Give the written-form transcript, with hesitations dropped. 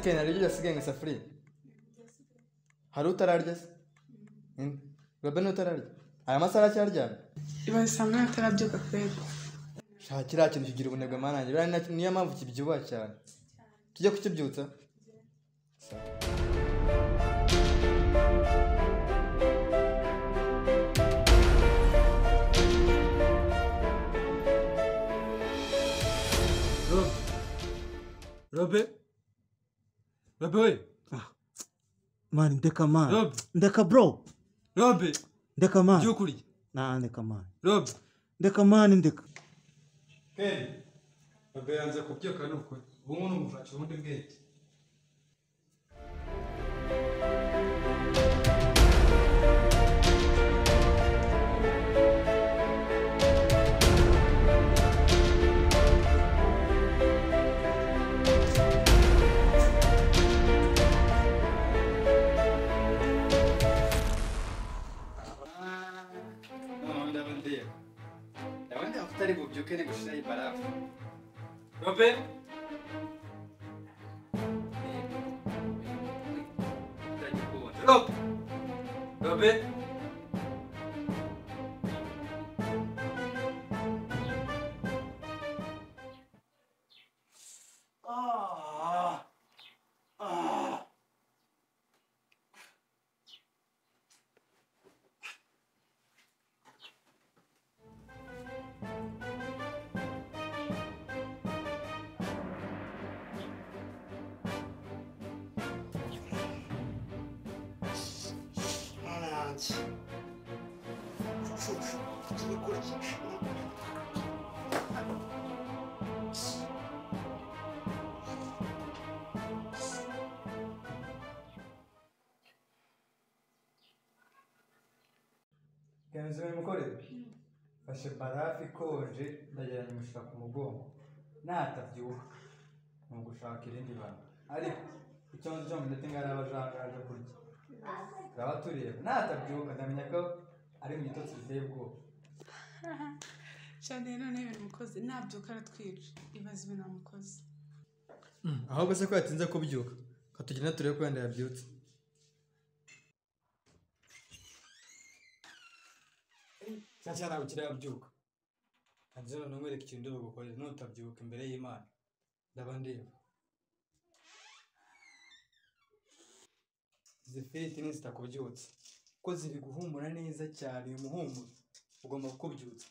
Ken ari yasigaye ngasafuriya. Hari utararya se? Robe n'utararya. Aya masaha cyaryamye. Ibasanga atarabyuka kweli. Shakira kintu kigira ubunebwe mananje. Bira niyo mpamvu kibyibuha cyane. Tujye kukibyutsa. Robe? Robe? Man, ndeka man. Robe? Ndeka bro. Robe? Ndeka man. Byukuri? Nah, ndeka man. Robe? Ndeka man, ndeka. Ken? Robe yanze kubyuka nuko. Ubu n'umufasha ubundi bwete. Utari bubyuke ni gushira ibarafu. Robe? Robe? Robe? Kenzo mukorera. Fashe barafu ikonje ndageranya umushika ku mugongo. Natabyuka. Mu gushaka irindi bana. Ariko icyonzo cyo ndetse ngara abajangaje kurya. Gaba tureba. Natabyuka ndamenya ko ari mu gitotsi biteye ubwoba. Cyane none ibintu mukoze nabyuka aratwica. Ibaze ibintu namukoze. Ahubwo se ko yatinze kubyuka. Katugina turebe ko yenda yabyutse. Cyane nawe kirabyuka. Kanzero numwereka ikintu ndo gukorera nutabyuka imbere y'Imana. Ndabandeba. Zifite ni zitakubyutse. Ko ziri guhumura neza cyane uyu muhumuro ugomba kukubyutsa.